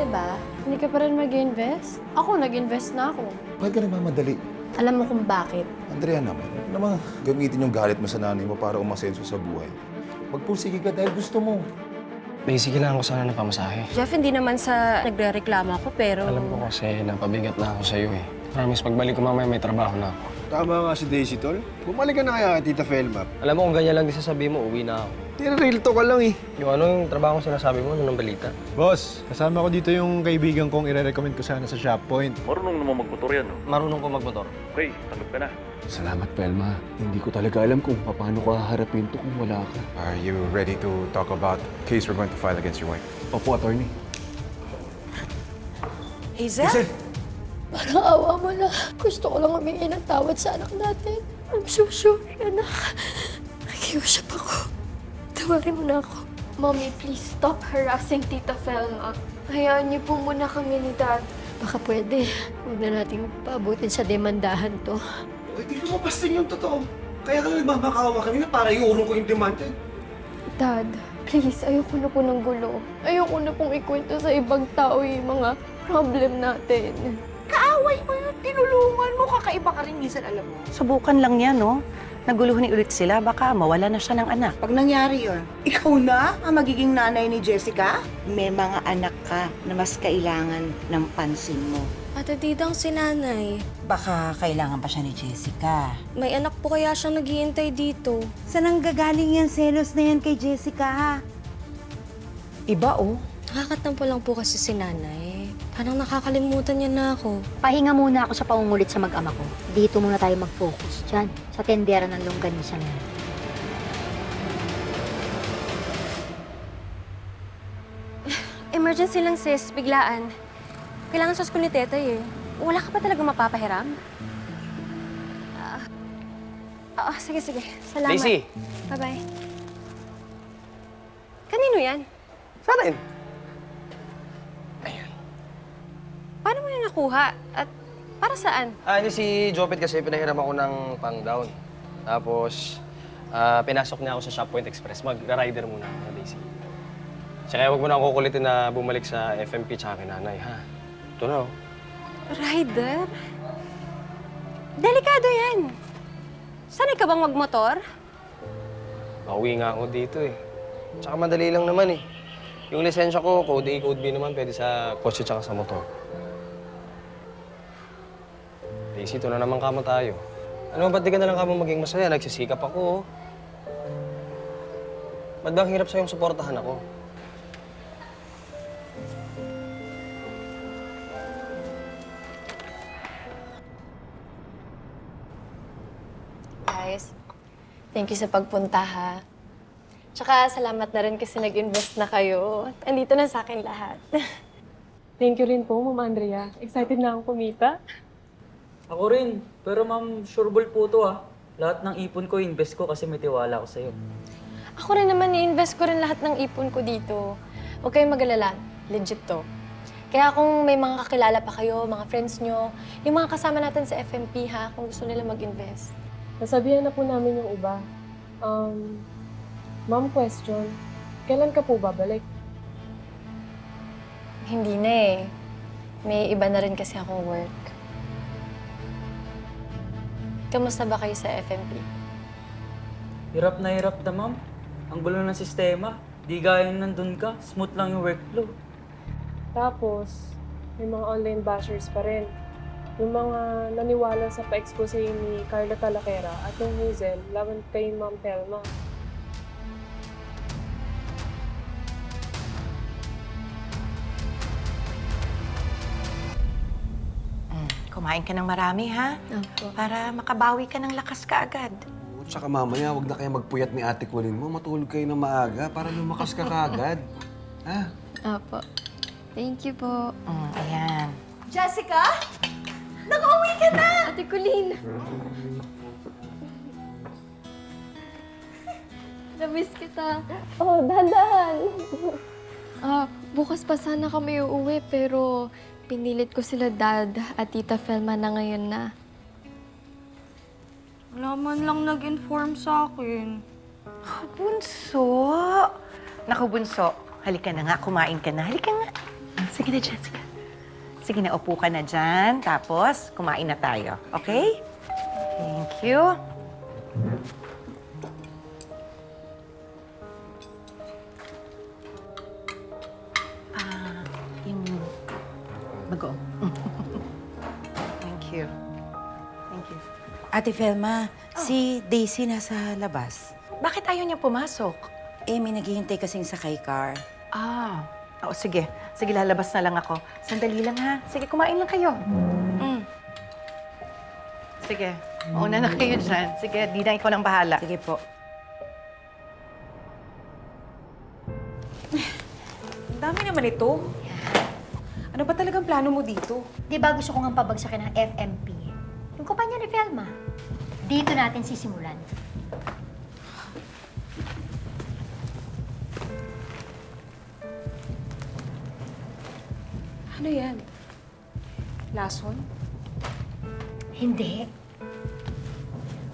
diba? Hindi ka pa rin mag-invest? Ako, nag-invest na ako. Bakit ka nagmamadali? Alam mo kung bakit? Andrea naman, huwag namang gamitin yung galit mo sa nanay mo para umasenso sa buhay. Magpursige ka dahil gusto mo. Daisy, kailangan ko sana ng pamasahe. Jeff, hindi naman sa nagre-reklamo ako, pero... Alam ko kasi napabigat na ako sa'yo eh. Promise, pagbalik ko mamaya may trabaho na ako. Tama nga si Daisy, tol. Bumalik ka na kaya kay Tita Felma. Alam mo kung ganyan lang din sasabihin mo, uwi na ako. Real talk ka lang eh. Yung trabaho kong sinasabi mo, ano ng balita? Boss, kasama ko dito yung kaibigan kong ire-recommend ko sana sa Shop Point. Marunong naman magmotor yan, no? Marunong ko magmotor. Okay, tanggap ka na. Salamat, Velma. Hindi ko talaga alam kung paano ko haharapin to kung wala ka. Are you ready to talk about the case we're going to file against your wife? Opo, attorney. Hazel? Parang awa mo na. Gusto ko lang humingi ng tawad sa anak natin. I'm so sorry, anak. Nakiusap ako. Tawarin mo na ako. Mommy, please stop harassing Tita Felma. Hayaan niyo po muna kami ni Dad. Baka pwede. Huwag na natin paabutin sa demandahan to. Hindi lumabas din yung totoo. Kaya ka nagmamakawa kami na para iurong ko yung demanda. Dad, please, ayoko na po ng gulo. Ayoko na pong ikwento sa ibang tao yung mga problem natin. Kaaway mo yun, tinulungan mo, kakaiba ka rin minsan, alam mo. Subukan lang yan, no? Naguluhan ulit sila, baka mawala na siya ng anak. Pag nangyari yun, ikaw na ang magiging nanay ni Jessica? May mga anak ka na mas kailangan ng pansin mo. Ate Didang, si nanay. Baka kailangan pa siya ni Jessica. May anak po kaya siyang naghihintay dito. Saan ang gagaling yung selos na yan kay Jessica, ha? Iba, oh. Nakakatampo lang po kasi si nanay. Parang nakakalimutan niya na ako. Pahinga muna ako sa pangungulit sa mag-ama ko. Dito muna tayo mag-focus dyan, sa tendera ng longganisa na yan. Emergency lang, sis. Biglaan. Kailangan sa school ni Tetay eh. Wala ka pa talaga mapapahiram? Sige. Salamat. Daisy! Bye-bye. Kanino yan? Sa akin? Ayan. Paano mo yan nakuha? At para saan? Hindi si Jopet kasi pinahiram ako ng pang-down. Tapos, pinasok niya ako sa Shop Point Express. Mag-rider muna ako, Daisy. Kaya huwag mo na ako kukulitin na bumalik sa FMP tsaka kay nanay, ha? Ito na, oh. Rider? Delikado yan. Sanay ka bang magmotor? Pauwi nga ako dito, eh. Tsaka madali lang naman, eh. Yung lisensya ko, Code A, Code B naman, pwede sa kotse tsaka sa motor. Daisy, ito na naman kamo tayo. Ano, ba't di ka na lang kamo maging masaya? Nagsisikap ako, oh. Ba't ba ang hirap sa'yong suportahan ako? Guys, thank you sa pagpunta, ha. Tsaka salamat na rin kasi nag-invest na kayo. Andito na sa akin lahat. Thank you rin po, Ma'am Andrea. Excited na akong kumita. Ako rin. Pero ma'am, sureball po to ah. Lahat ng ipon ko, invest ko kasi may tiwala ako sa'yo. Ako rin naman, i-invest ko rin lahat ng ipon ko dito. Huwag kayong mag-alala. Legit to. Kaya kung may mga kakilala pa kayo, mga friends nyo, yung mga kasama natin sa FMP, ha, kung gusto nila mag-invest. Nasabihan na po namin yung iba. Ma'am, question. Kailan ka po babalik? Hindi na eh. May iba na rin kasi akong work. Kamusta ba kayo sa FMP? Hirap na ma'am. Ang gulo ng sistema. Di gaya yung nandun ka. Smooth lang yung workflow. Tapos, may mga online bashers pa rin. Yung mga naniwala sa pa-expose ni Carla Talaquera at yung Hazel laban kay Ma'am Felma. Kumain ka ng marami, ha? Opo. Para makabawi ka ng lakas ka agad. Tsaka mamaya, huwag na kayo magpuyat ni Ate Colin mo. Matulog kayo na maaga para lumakas ka kaagad. Ha? Opo. Thank you po. Ayan. Jessica? Nakauwi ka na! Ate Colleen! Namiss kita. Oh, dahan-dahan. Bukas pa sana kami uuwi, pero pinilit ko sila Dad at Tita Felma na ngayon na. Wala man lang nag-inform sa akin. Bunso! Naku, Bunso. Halika na nga, kumain ka na. Halika nga. Sige na, Jessica. Sige na, upo ka na dyan. Tapos, kumain na tayo. Okay? Thank you. Yung bagoong. Thank you. Thank you. Ate Velma, si Daisy nasa labas. Bakit ayaw niya pumasok? Eh, may naghihintay kasing sakay car. Oo, sige. Sige, lalabas na lang ako. Sandali lang, ha? Sige, kumain lang kayo. Sige, mauna na kayo dyan. Sige, di na ikaw nang bahala. Sige po. Ang dami naman ito. Ano ba talagang plano mo dito? Di ba gusto ko nga pabagsakin ng FMP? Yung kumpanya ni Velma. Dito natin sisimulan. Ano yan? Lason? Hindi.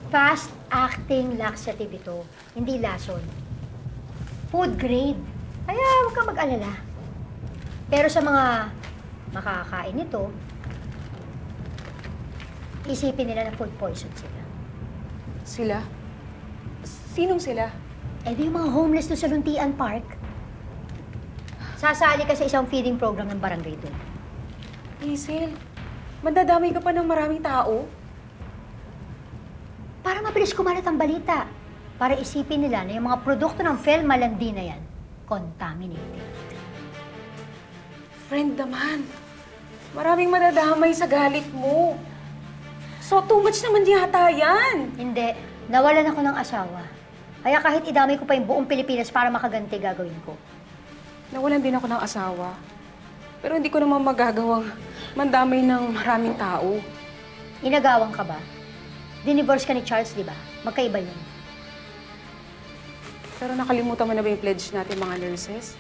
Fast-acting laxative ito. Hindi lason. Food grade. Kaya huwag kang mag-alala. Pero sa mga makakain nito, isipin nila na food poison sila. Sila? Sinong sila? Eh di yung mga homeless doon sa Luntian Park. Sasali ka sa isang feeding program ng barangay doon. Hazel, madadamay ka pa ng maraming tao. Para mabilis kumalat ang balita. Para isipin nila na yung mga produkto ng Velma Landi na yan, contaminated. Friend naman, maraming madadamay sa galit mo. So, too much naman yata yan. Hindi. Nawalan ako ng asawa. Kaya kahit idamay ko pa yung buong Pilipinas para makaganti, gagawin ko. Nawalan din ako ng asawa. Pero hindi ko naman magagawang mandamay ng maraming tao. Inagawang ka ba? Dinivorce ka ni Charles, di ba? Magkaiba yun. Pero nakalimutan mo na ba yung pledge natin mga nurses?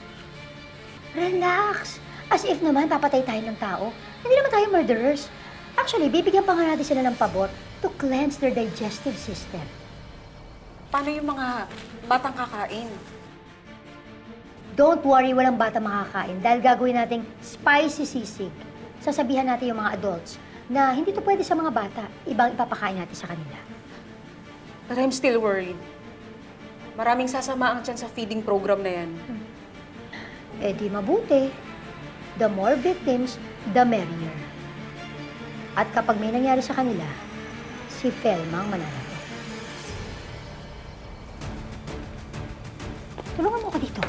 Relax! As if naman papatay tayo ng tao. Hindi naman tayo murderers. Actually, bibigyan pa nga natin sila ng pabor to cleanse their digestive system. Paano yung mga batang kakain? Don't worry, walang bata makakain dahil gagawin nating spicy sisig. Sasabihan natin yung mga adults na hindi to pwede sa mga bata. Ibang ipapakain natin sa kanila. But I'm still worried. Maraming sasama ang tiyan sa feeding program na yan. Eh di mabuti. The more victims, the merrier. At kapag may nangyari sa kanila, si Velma ang mananagot. Tulungan mo ko dito.